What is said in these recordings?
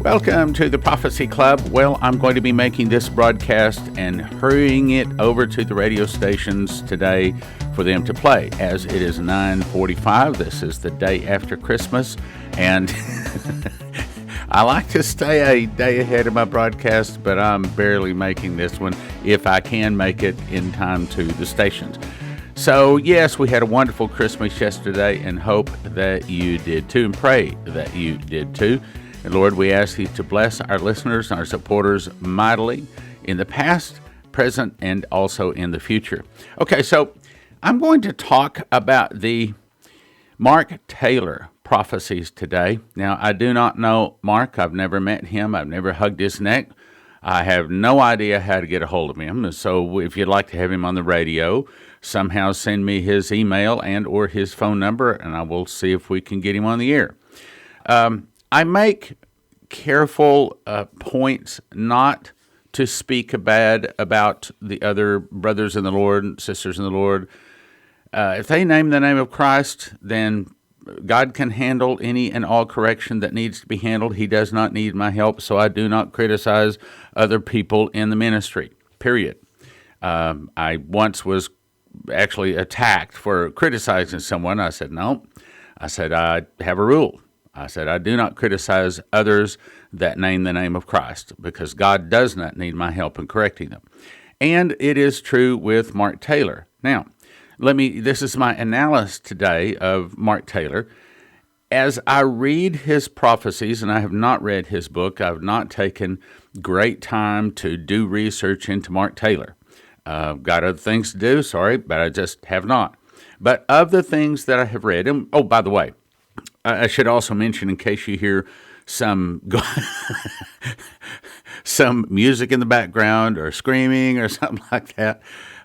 Welcome to the Prophecy Club. Well, I'm going to be making this broadcast and hurrying it over to the radio stations today for them to play, as it is 9:45. This is the day after Christmas, and I like to stay a day ahead of my broadcast, but I'm barely making this one, if I can make it in time to the stations. So, yes, we had a wonderful Christmas yesterday, and hope that you did too, and pray that you did too. And Lord, we ask you to bless our listeners and our supporters mightily in the past, present, and also in the future. Okay, so I'm going to talk about the Mark Taylor prophecies today. Now, I do not know Mark. I've never met him. I've never hugged his neck. I have no idea how to get a hold of him. So if you'd like to have him on the radio, somehow send me his email and or his phone number, and I will see if we can get him on the air. I make careful points not to speak bad about the other brothers in the Lord, sisters in the Lord. If they name the name of Christ, then God can handle any and all correction that needs to be handled. He does not need my help, so I do not criticize other people in the ministry, period. I once was actually attacked for criticizing someone. I said, no. I said, I have a rule. I said, I do not criticize others that name the name of Christ, because God does not need my help in correcting them. And it is true with Mark Taylor. Now, this is my analysis today of Mark Taylor. As I read his prophecies, and I have not read his book, I've not taken great time to do research into Mark Taylor. Got other things to do, but I just have not. But of the things that I have read, and oh, by the way, I should also mention, in case you hear some music in the background or screaming or something like that,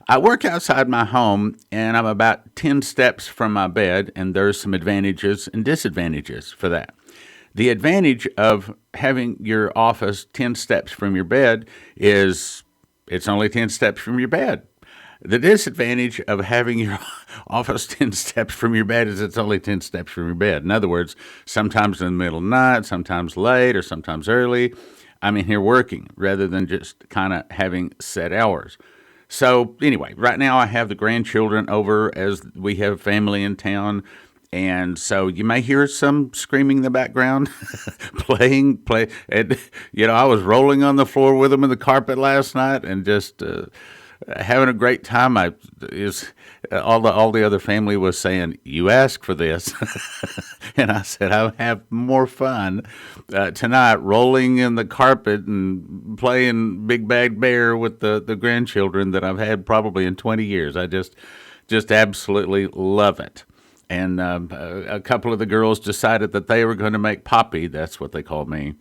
I work outside my home, and I'm about 10 steps from my bed, and there's some advantages and disadvantages for that. The advantage of having your office 10 steps from your bed is it's only 10 steps from your bed. The disadvantage of having your office 10 steps from your bed is it's only 10 steps from your bed. In other words, sometimes in the middle of the night, sometimes late, or sometimes early, I'm in here working rather than just kind of having set hours. So anyway, right now I have the grandchildren over as we have family in town. And so you may hear some screaming in the background, play. And, I was rolling on the floor with them in the carpet last night and just having a great time. All the other family was saying, "You asked for this," and I said, "I'll have more fun tonight, rolling in the carpet and playing Big Bad Bear with the grandchildren that I've had probably in 20 years. I just absolutely love it." And a couple of the girls decided that they were going to make Poppy, that's what they call me,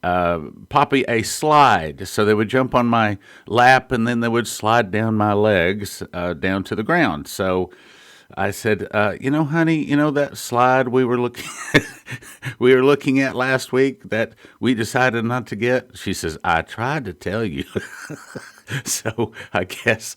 Poppy a slide. So they would jump on my lap, and then they would slide down my legs down to the ground. So I said, honey, that slide we were looking at last week that we decided not to get? She says, I tried to tell you. So I guess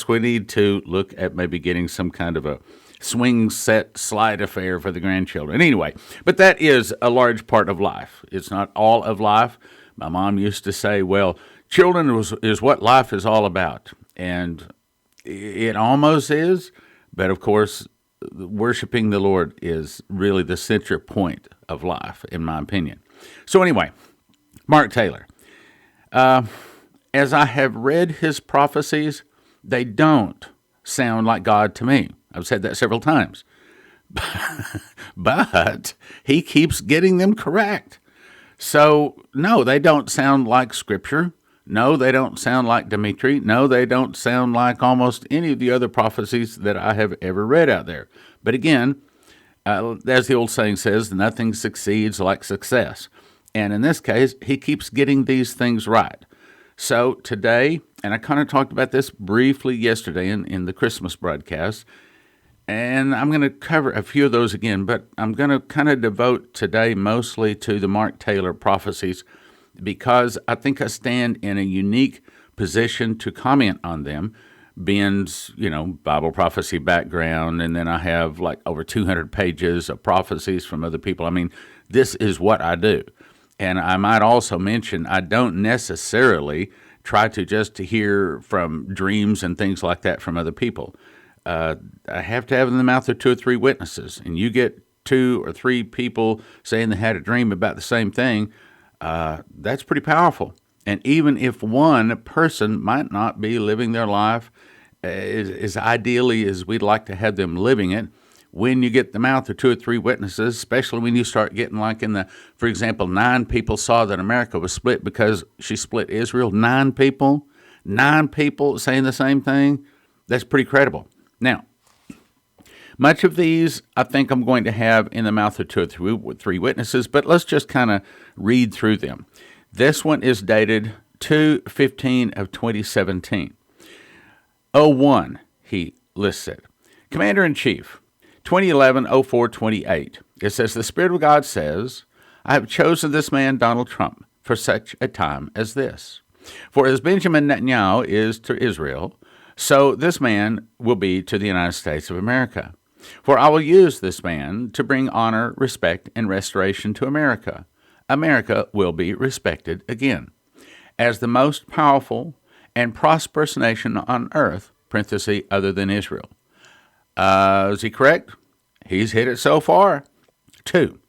we need to look at maybe getting some kind of a swing set slide affair for the grandchildren. Anyway, but that is a large part of life. It's not all of life. My mom used to say, well, children is what life is all about. And it almost is, but of course, worshiping the Lord is really the center point of life, in my opinion. So anyway, Mark Taylor. As I have read his prophecies, they don't sound like God to me. I've said that several times. But he keeps getting them correct. So, no, they don't sound like Scripture. No, they don't sound like Dimitri. No, they don't sound like almost any of the other prophecies that I have ever read out there. But again, as the old saying says, nothing succeeds like success. And in this case, he keeps getting these things right. So today, and I kind of talked about this briefly yesterday in the Christmas broadcast, and I'm going to cover a few of those again, but I'm going to kind of devote today mostly to the Mark Taylor prophecies because I think I stand in a unique position to comment on them, being, Bible prophecy background, and then I have like over 200 pages of prophecies from other people. I mean, this is what I do. And I might also mention, I don't necessarily try to just hear from dreams and things like that from other people. I have to have in the mouth of two or three witnesses, and you get two or three people saying they had a dream about the same thing. That's pretty powerful. And even if one person might not be living their life as ideally as we'd like to have them living it, when you get the mouth of two or three witnesses, especially when you start getting like for example, 9 people saw that America was split because she split Israel. 9 people saying the same thing. That's pretty credible. Now, much of these I think I'm going to have in the mouth of two or three witnesses, but let's just kind of read through them. This one is dated 2/15 of 2017. 01, he lists it. Commander-in-Chief, 2011-04-28. It says, the Spirit of God says, I have chosen this man, Donald Trump, for such a time as this. For as Benjamin Netanyahu is to Israel, so this man will be to the United States of America. For I will use this man to bring honor, respect, and restoration to America. America will be respected again as the most powerful and prosperous nation on earth, parenthesis, other than Israel. Is he correct? He's hit it so far. 2,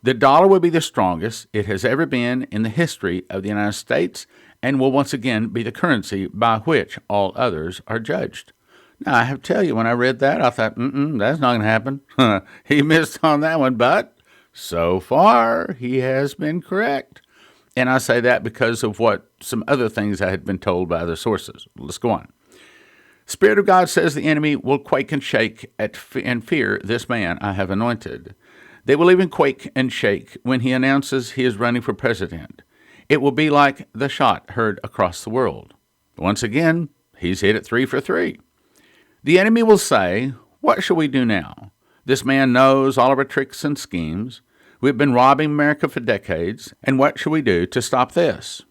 the dollar will be the strongest it has ever been in the history of the United States and will once again be the currency by which all others are judged. Now, I have to tell you, when I read that, I thought, that's not going to happen. He missed on that one, but so far he has been correct. And I say that because of some other things I had been told by other sources. Let's go on. Spirit of God says the enemy will quake and shake and fear this man I have anointed. They will even quake and shake when he announces he is running for president. It will be like the shot heard across the world. Once again, he's hit it 3 for 3. The enemy will say, what shall we do now? This man knows all of our tricks and schemes. We've been robbing America for decades, and what shall we do to stop this?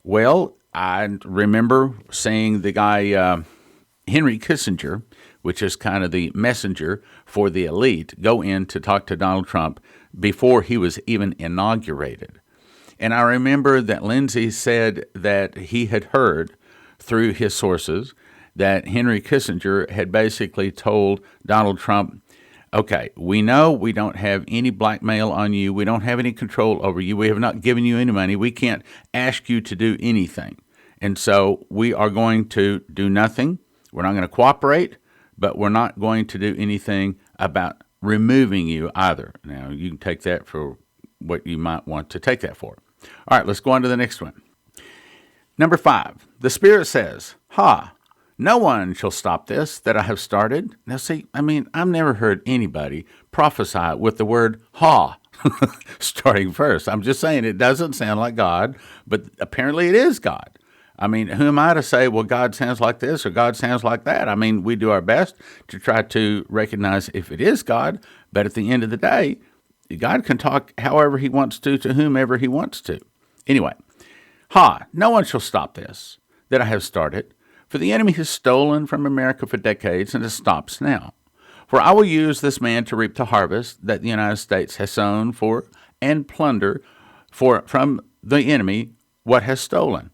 Well, I remember seeing the guy Henry Kissinger, which is kind of the messenger for the elite, go in to talk to Donald Trump before he was even inaugurated. And I remember that Lindsay said that he had heard through his sources that Henry Kissinger had basically told Donald Trump, okay, we know we don't have any blackmail on you. We don't have any control over you. We have not given you any money. We can't ask you to do anything. And so we are going to do nothing. We're not going to cooperate, but we're not going to do anything about removing you either. Now, you can take that for what you might want to take that for. All right, let's go on to the next one. Number 5, the Spirit says, no one shall stop this that I have started. Now, see, I've never heard anybody prophesy with the word starting first. I'm just saying it doesn't sound like God, but apparently it is God. Who am I to say, well, God sounds like this or God sounds like that? We do our best to try to recognize if it is God, but at the end of the day, God can talk however he wants to whomever he wants to. Anyway, no one shall stop this that I have started. For the enemy has stolen from America for decades, and it stops now. For I will use this man to reap the harvest that the United States has sown for and plunder from the enemy what has stolen,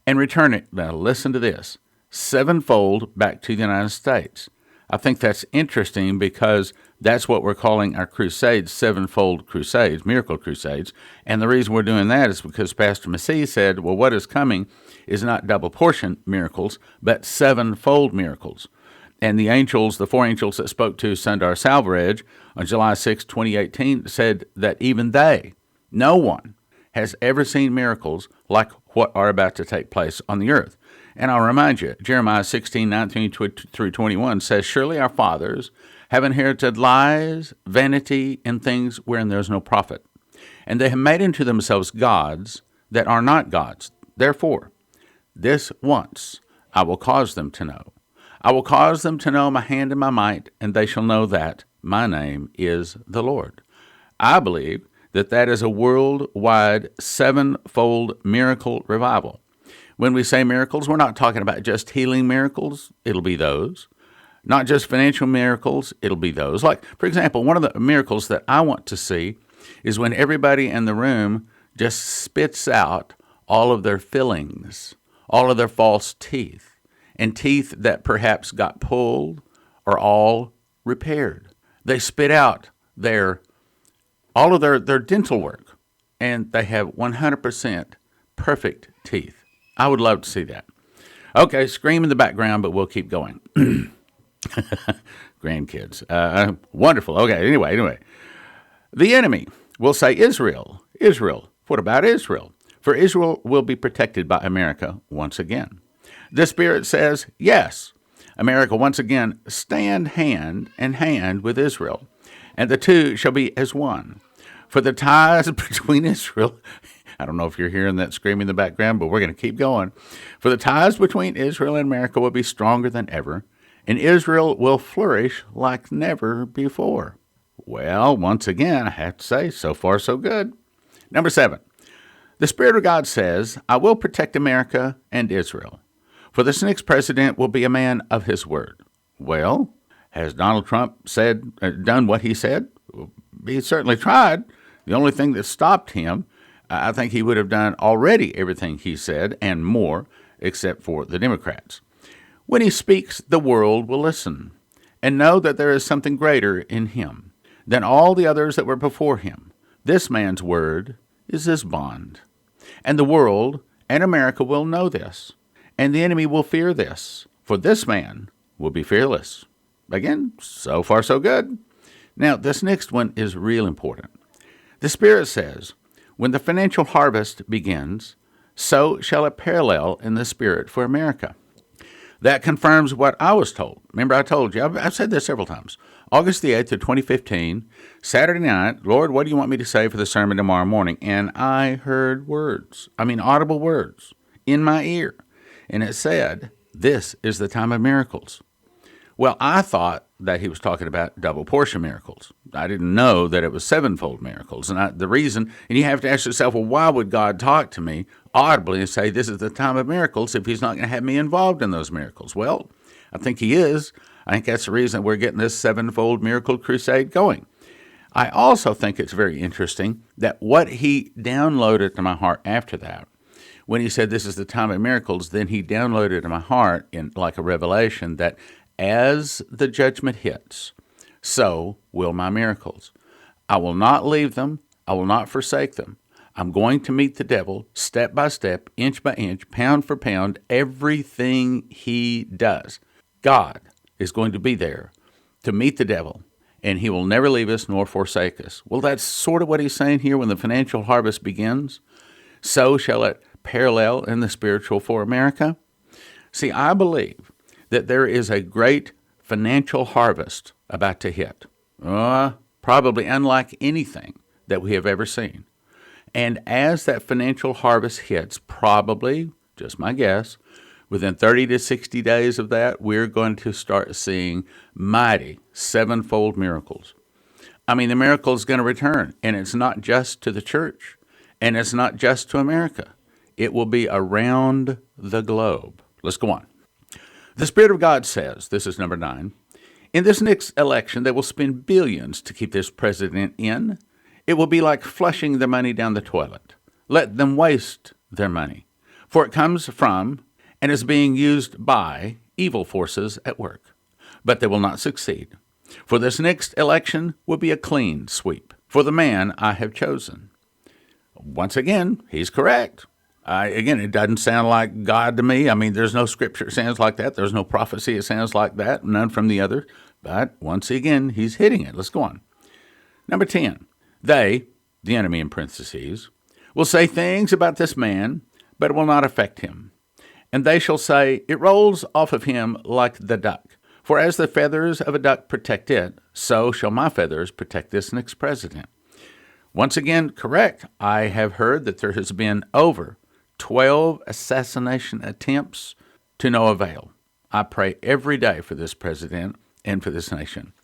and return it, now listen to this, 7-fold back to the United States. I think that's interesting because that's what we're calling our crusades, 7-fold crusades, miracle crusades. And the reason we're doing that is because Pastor Massey said, well, what is coming is not double portion miracles, but 7-fold miracles. And the angels, the 4 angels that spoke to Sundar Salvarez on July 6, 2018, said that even they, no one, has ever seen miracles like what are about to take place on the earth. And I'll remind you, Jeremiah 16, 19 through 21 says, surely our fathers have inherited lies, vanity, and things wherein there is no profit. And they have made unto themselves gods that are not gods. Therefore, this once I will cause them to know. I will cause them to know my hand and my might, and they shall know that my name is the Lord. I believe that is a worldwide 7-fold miracle revival. When we say miracles, we're not talking about just healing miracles. It'll be those. Not just financial miracles. It'll be those. Like, for example, one of the miracles that I want to see is when everybody in the room just spits out all of their fillings, all of their false teeth, and teeth that perhaps got pulled or all repaired. They spit out all of their dental work, and they have 100% perfect teeth. I would love to see that. Okay, scream in the background, but we'll keep going. Grandkids. Wonderful. Okay, anyway. The enemy will say, Israel. What about Israel? For Israel will be protected by America once again. The Spirit says, yes, America once again stand hand in hand with Israel, and the two shall be as one. For the ties between Israel, I don't know if you're hearing that screaming in the background, but we're going to keep going. For the ties between Israel and America will be stronger than ever, and Israel will flourish like never before. Well, once again, I have to say, so far so good. Number 7. The Spirit of God says, I will protect America and Israel, for this next president will be a man of his word. Well, has Donald Trump done what he said? He certainly tried. The only thing that stopped him, I think he would have done already everything he said and more, except for the Democrats. When he speaks, the world will listen and know that there is something greater in him than all the others that were before him. This man's word is his bond. And the world and America will know this, and the enemy will fear this, for this man will be fearless. Again, so far so good. Now, this next one is real important. The Spirit says, when the financial harvest begins, so shall it parallel in the Spirit for America. That confirms what I was told. Remember, I told you, I've said this several times. August the 8th of 2015, Saturday night, Lord, what do you want me to say for the sermon tomorrow morning? And I heard audible words in my ear. And it said, this is the time of miracles. Well, I thought that he was talking about double portion miracles. I didn't know that it was sevenfold miracles. And the reason, and you have to ask yourself, well, why would God talk to me audibly and say this is the time of miracles if he's not going to have me involved in those miracles? Well, I think he is. I think that's the reason we're getting this sevenfold miracle crusade going. I also think it's very interesting that what he downloaded to my heart after that, when he said this is the time of miracles, then he downloaded to my heart in like a revelation that as the judgment hits, so will my miracles. I will not leave them. I will not forsake them. I'm going to meet the devil step by step, inch by inch, pound for pound, everything he does. God is going to be there to meet the devil, and he will never leave us nor forsake us. Well, that's sort of what he's saying here when the financial harvest begins. So shall it parallel in the spiritual for America. See, I believe that there is a great financial harvest about to hit, probably unlike anything that we have ever seen. And as that financial harvest hits, probably, just my guess, within 30 to 60 days of that, we're going to start seeing mighty sevenfold miracles. I mean, the miracle is going to return, and it's not just to the church, and it's not just to America. It will be around the globe. Let's go on. The Spirit of God says, this is number 9, in this next election, they will spend billions to keep this president in. It will be like flushing the money down the toilet. Let them waste their money, for it comes from and is being used by evil forces at work. But they will not succeed. For this next election will be a clean sweep for the man I have chosen. Once again, he's correct. Again, it doesn't sound like God to me. I mean, there's no scripture that sounds like that. There's no prophecy that sounds like that. None from the other. But once again, he's hitting it. Let's go on. Number 10. They, the enemy in parentheses, will say things about this man, but it will not affect him. And they shall say, it rolls off of him like the duck. For as the feathers of a duck protect it, so shall my feathers protect this next president. Once again, correct. I have heard that there has been over 12 assassination attempts to no avail. I pray every day for this president and for this nation.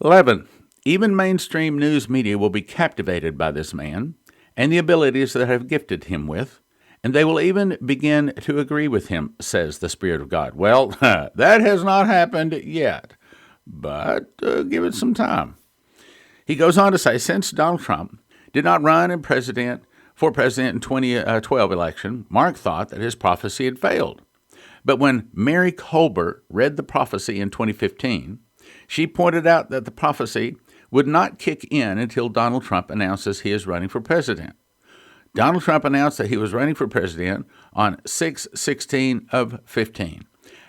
11. Even mainstream news media will be captivated by this man and the abilities that I have gifted him with, and they will even begin to agree with him, says the Spirit of God. Well, that has not happened yet, but give it some time. He goes on to say, since Donald Trump did not run for president in 2012 election, Mark thought that his prophecy had failed. But when Mary Colbert read the prophecy in 2015, she pointed out that the prophecy would not kick in until Donald Trump announces he is running for president. Donald Trump announced that he was running for president on 6/16 of 15,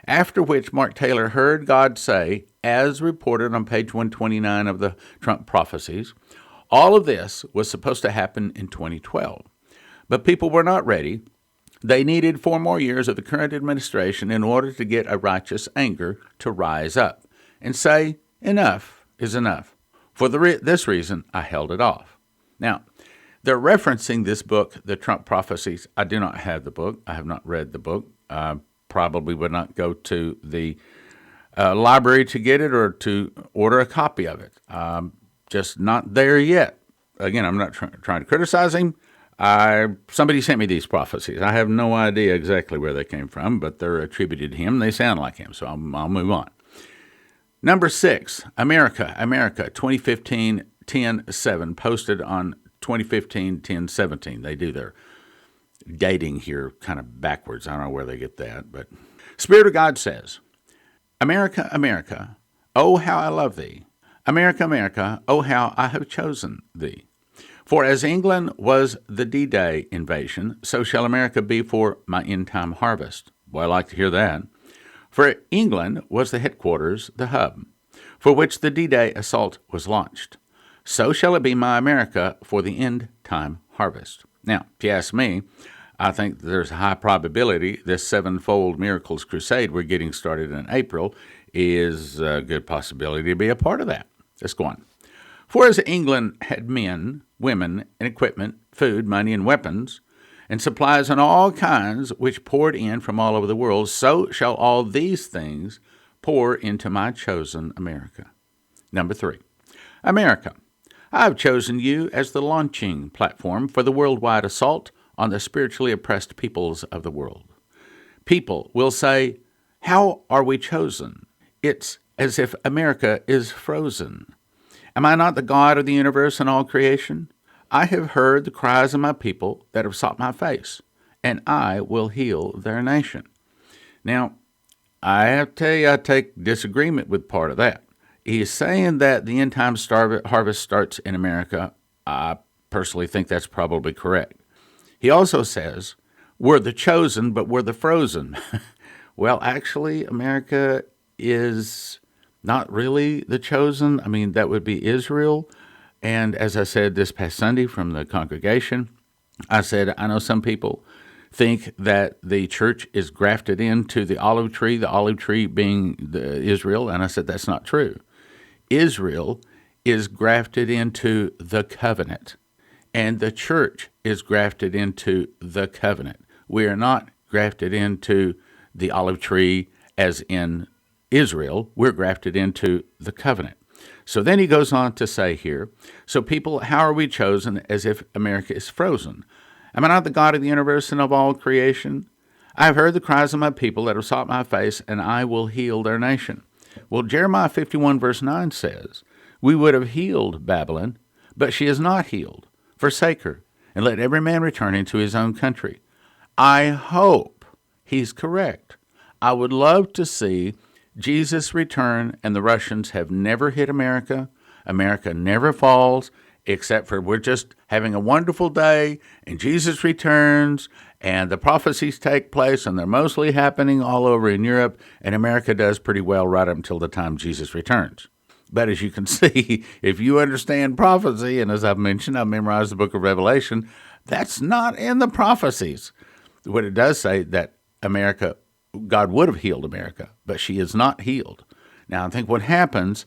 after which Mark Taylor heard God say, as reported on page 129 of the Trump Prophecies, all of this was supposed to happen in 2012. But people were not ready. They needed 4 more years of the current administration in order to get a righteous anger to rise up and say, enough is enough. For this reason, I held it off. Now, they're referencing this book, the Trump Prophecies. I do not have the book. I have not read the book. I probably would not go to the library to get it or to order a copy of it. Just not there yet. Again, I'm not trying to criticize him. Somebody sent me these prophecies. I have no idea exactly where they came from, but they're attributed to him. They sound like him, so I'll move on. Number 6, America, 2015, 10/7, posted on 2015, 10/17. They do their dating here kind of backwards. I don't know where they get that, but Spirit of God says, America, America, oh, how I love thee. America, America, oh, how I have chosen thee. For as England was the D-Day invasion, so shall America be for my end-time harvest. Boy, I like to hear that. For England was the headquarters, the hub, for which the D-Day assault was launched. So shall it be my America for the end-time harvest. Now, if you ask me, I think there's a high probability this 7-fold miracles crusade we're getting started in April is a good possibility to be a part of that. Let's go on. For as England had men, women, and equipment, food, money, and weapons, and supplies and all kinds which poured in from all over the world, so shall all these things pour into my chosen America. Number 3, America. I have chosen you as the launching platform for the worldwide assault on the spiritually oppressed peoples of the world. People will say, how are we chosen? It's as if America is frozen. Am I not the God of the universe and all creation? I have heard the cries of my people that have sought my face, and I will heal their nation. Now, I have to tell you, I take disagreement with part of that. He's saying that the end-time harvest starts in America. I personally think that's probably correct. He also says, we're the chosen, but we're the frozen. Well, actually, America is not really the chosen. I mean, that would be Israel. And as I said this past Sunday from the congregation, I said, I know some people think that the church is grafted into the olive tree being Israel. And I said, that's not true. Israel is grafted into the covenant, and the church is grafted into the covenant. We are not grafted into the olive tree as in Israel. We're grafted into the covenant. So then he goes on to say here, so people, how are we chosen as if America is frozen? Am I not the God of the universe and of all creation? I have heard the cries of my people that have sought my face, and I will heal their nation. Well, Jeremiah 51 verse 9 says, we would have healed Babylon, but she is not healed. Forsake her, and let every man return into his own country. I hope he's correct. I would love to see Jesus return, and the Russians have never hit America. America never falls, except for we're just having a wonderful day, and Jesus returns, and the prophecies take place, and they're mostly happening all over in Europe, and America does pretty well right up until the time Jesus returns. But as you can see, if you understand prophecy, and as I've mentioned, I've memorized the book of Revelation, that's not in the prophecies. What it does say that America, God would have healed America, but she is not healed. Now, I think what happens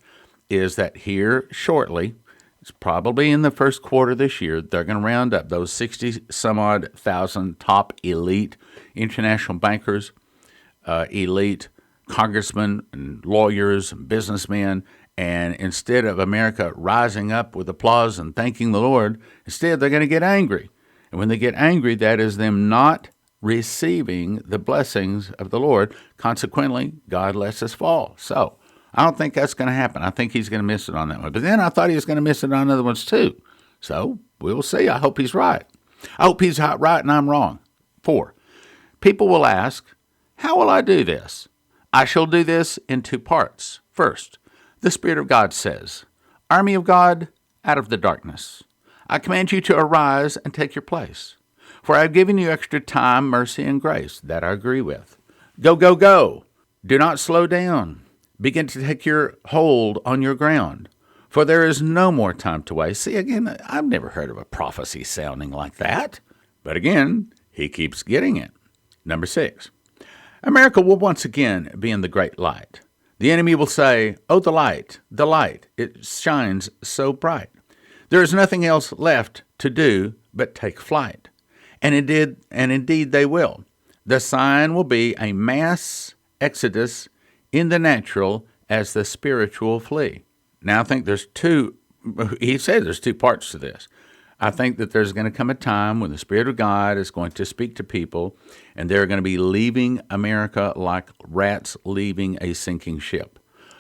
is that here shortly, it's probably in the first quarter this year, they're going to round up those 60-some-odd thousand top elite international bankers, elite congressmen and lawyers and businessmen, and instead of America rising up with applause and thanking the Lord, instead they're going to get angry. And when they get angry, that is them not receiving the blessings of the Lord. Consequently, God lets us fall. So I don't think that's going to happen. I think he's going to miss it on that one. But then I thought he was going to miss it on other ones too. So we'll see. I hope he's right. I hope he's right and I'm wrong. 4. People will ask, how will I do this? I shall do this in 2 parts. First, the Spirit of God says, Army of God, out of the darkness. I command you to arise and take your place. For I have given you extra time, mercy, and grace. That I agree with. Go, go, go. Do not slow down. Begin to take your hold on your ground. For there is no more time to waste. See, again, I've never heard of a prophecy sounding like that. But again, he keeps getting it. Number 6. America will once again be in the great light. The enemy will say, oh, the light, it shines so bright. There is nothing else left to do but take flight. And indeed they will. The sign will be a mass exodus in the natural as the spiritual flee. Now, I think he says there's 2 parts to this. I think that there's going to come a time when the Spirit of God is going to speak to people, and they're going to be leaving America like rats leaving a sinking ship.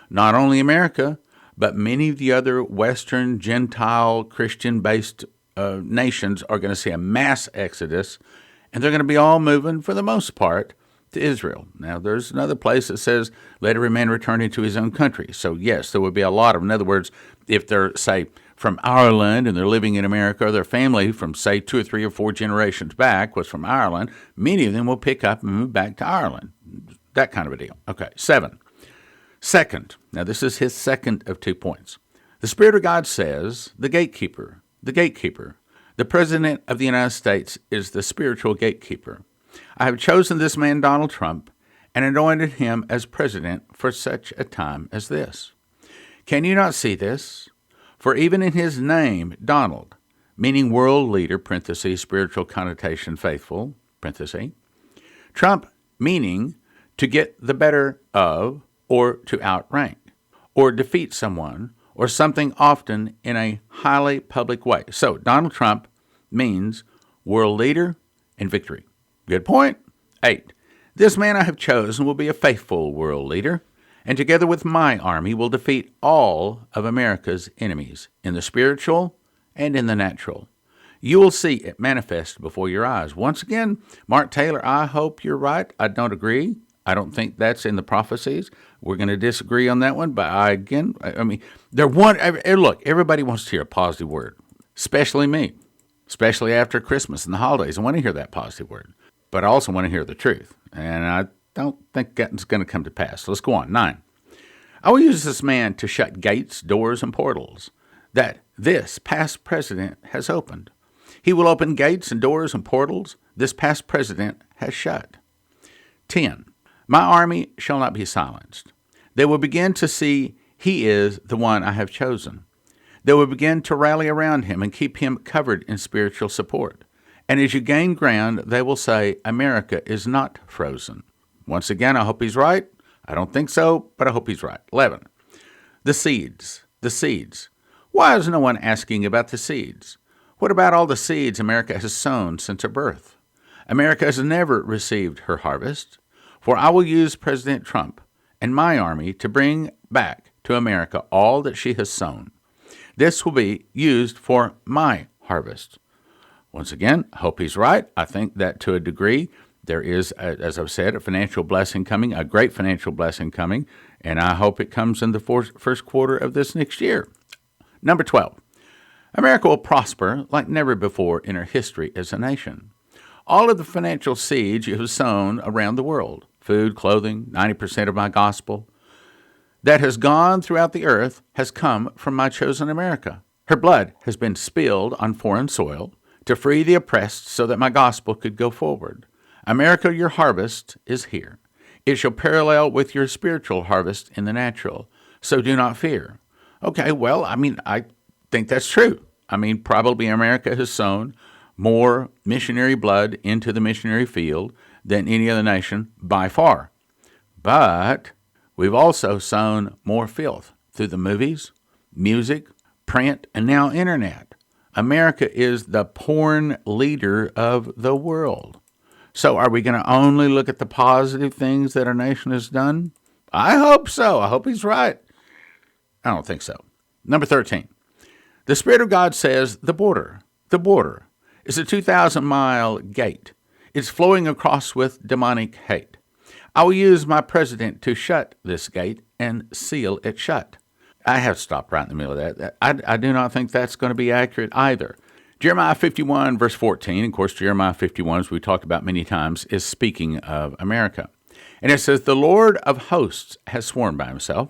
Not only America, but many of the other Western, Gentile, Christian-based nations are going to see a mass exodus, and they're going to be all moving, for the most part, to Israel. Now, there's another place that says, let every man return into his own country. So, yes, there would be a lot of, in other words, if they're, say, from Ireland and they're living in America, or their family from, say, 2 or 3 or 4 generations back was from Ireland, many of them will pick up and move back to Ireland. That kind of a deal. Okay, 7. Second, now this is his second of 2 points. The Spirit of God says, the gatekeeper, the President of the United States is the spiritual gatekeeper. I have chosen this man, Donald Trump, and anointed him as president for such a time as this. Can you not see this? For even in his name, Donald, meaning world leader, parentheses, spiritual connotation, faithful, parentheses, Trump, meaning to get the better of, or to outrank, or defeat someone, or something often in a highly public way. So Donald Trump means world leader and victory. Good point. 8. This man I have chosen will be a faithful world leader, and together with my army will defeat all of America's enemies, in the spiritual and in the natural. You will see it manifest before your eyes. Once again, Mark Taylor, I hope you're right. I don't agree. I don't think that's in the prophecies. We're going to disagree on that one. But look, everybody wants to hear a positive word, especially me, especially after Christmas and the holidays. I want to hear that positive word, but I also want to hear the truth. And I don't think that's going to come to pass. Let's go on. 9. I will use this man to shut gates, doors, and portals that this past president has opened. He will open gates and doors and portals this past president has shut. 10. My army shall not be silenced. They will begin to see he is the one I have chosen. They will begin to rally around him and keep him covered in spiritual support. And as you gain ground, they will say, America is not frozen. Once again, I hope he's right. I don't think so, but I hope he's right. 11. The seeds. Why is no one asking about the seeds? What about all the seeds America has sown since her birth? America has never received her harvest. For I will use President Trump and my army to bring back to America all that she has sown. This will be used for my harvest. Once again, I hope he's right. I think that to a degree, there is, as I've said, a financial blessing coming, a great financial blessing coming, and I hope it comes in the first quarter of this next year. Number 12, America will prosper like never before in her history as a nation. All of the financial seeds you have sown around the world, food, clothing, 90% of my gospel, that has gone throughout the earth has come from my chosen America. Her blood has been spilled on foreign soil to free the oppressed so that my gospel could go forward. America, your harvest is here. It shall parallel with your spiritual harvest in the natural, so do not fear. Okay, well, I think that's true. Probably America has sown more missionary blood into the missionary field than any other nation by far. But we've also sown more filth through the movies, music, print, and now internet. America is the porn leader of the world. So are we going to only look at the positive things that our nation has done? I hope so. I hope he's right. I don't think so. Number 13. The Spirit of God says the border is a 2,000-mile gate. It's flowing across with demonic hate. I will use my president to shut this gate and seal it shut. I have stopped right in the middle of that. I do not think that's going to be accurate either. Jeremiah 51, verse 14, of course, Jeremiah 51, as we talked about many times, is speaking of America. And it says, the Lord of hosts has sworn by himself,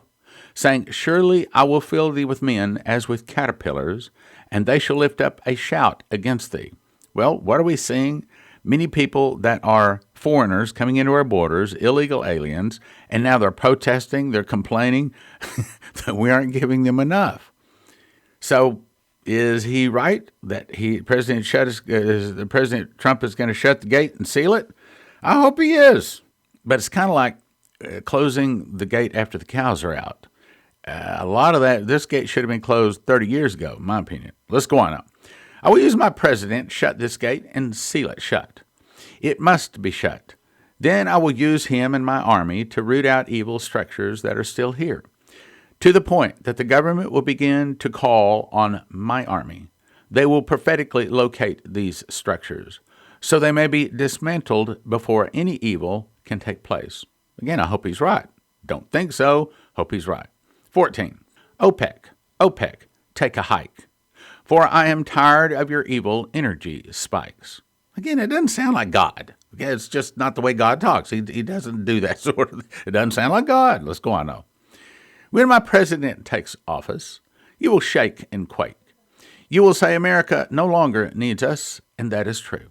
saying, surely I will fill thee with men as with caterpillars, and they shall lift up a shout against thee. Well, what are we seeing? Many people that are foreigners coming into our borders, illegal aliens, and now they're protesting, they're complaining that we aren't giving them enough. So is he right that President Trump is going to shut the gate and seal it? I hope he is. But it's kind of like closing the gate after the cows are out. A lot of this gate should have been closed 30 years ago, in my opinion. Let's go on now. I will use my president, shut this gate, and seal it shut. It must be shut. Then I will use him and my army to root out evil structures that are still here, to the point that the government will begin to call on my army. They will prophetically locate these structures, so they may be dismantled before any evil can take place. Again, I hope he's right. Don't think so. Hope he's right. 14. OPEC, take a hike. For I am tired of your evil energy spikes. Again, it doesn't sound like God. Okay, it's just not the way God talks. He doesn't do that sort of thing. It doesn't sound like God. Let's go on now. When my president takes office, you will shake and quake. You will say America no longer needs us, and that is true.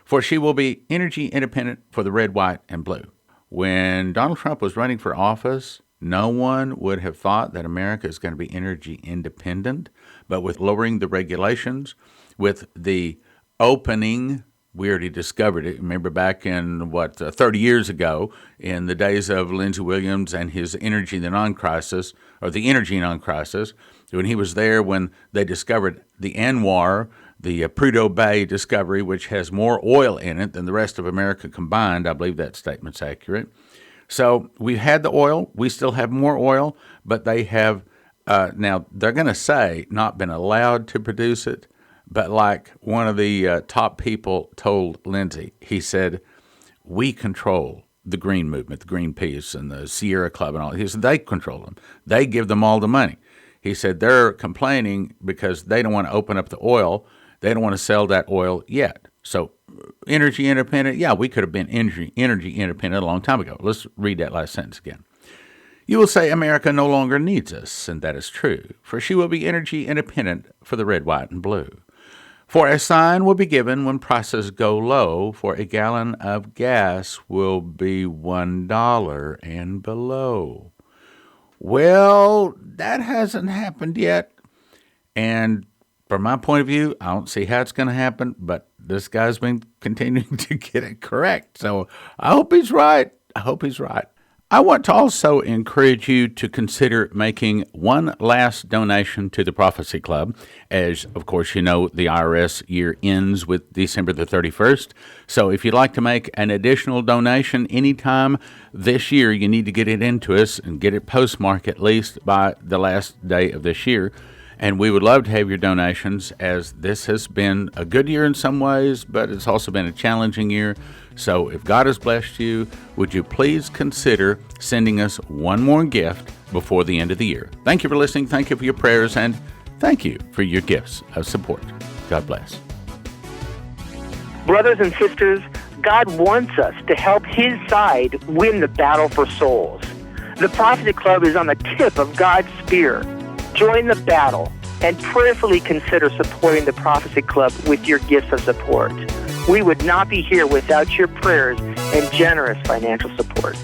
For she will be energy independent for the red, white, and blue. When Donald Trump was running for office, no one would have thought that America is going to be energy independent, but with lowering the regulations, with the opening, we already discovered it. Remember back in, 30 years ago, in the days of Lindsey Williams and his energy non-crisis, the energy non-crisis, when he was there when they discovered the ANWR, the Prudhoe Bay discovery, which has more oil in it than the rest of America combined. I believe that statement's accurate. So we've had the oil. We still have more oil, but they have, now they're going to say, not been allowed to produce it. But like one of the top people told Lindsay, he said, we control the green movement, the Greenpeace and the Sierra Club and all. He said, they control them. They give them all the money. He said, they're complaining because they don't want to open up the oil. They don't want to sell that oil yet. So energy independent, yeah, we could have been energy independent a long time ago. Let's read that last sentence again. You will say America no longer needs us, and that is true, for she will be energy independent for the red, white, and blue. For a sign will be given when prices go low, for a gallon of gas will be $1 and below. Well, that hasn't happened yet, and from my point of view, I don't see how it's going to happen, but this guy's been continuing to get it correct. So I hope he's right. I want to also encourage you to consider making one last donation to the Prophecy Club. As, of course, you know, the IRS year ends with December the 31st. So if you'd like to make an additional donation anytime this year, you need to get it into us and get it postmarked at least by the last day of this year. And we would love to have your donations, as this has been a good year in some ways, but it's also been a challenging year. So if God has blessed you, would you please consider sending us one more gift before the end of the year? Thank you for listening. Thank you for your prayers. And thank you for your gifts of support. God bless. Brothers and sisters, God wants us to help His side win the battle for souls. The Prophecy Club is on the tip of God's spear. Join the battle and prayerfully consider supporting the Prophecy Club with your gifts of support. We would not be here without your prayers and generous financial support.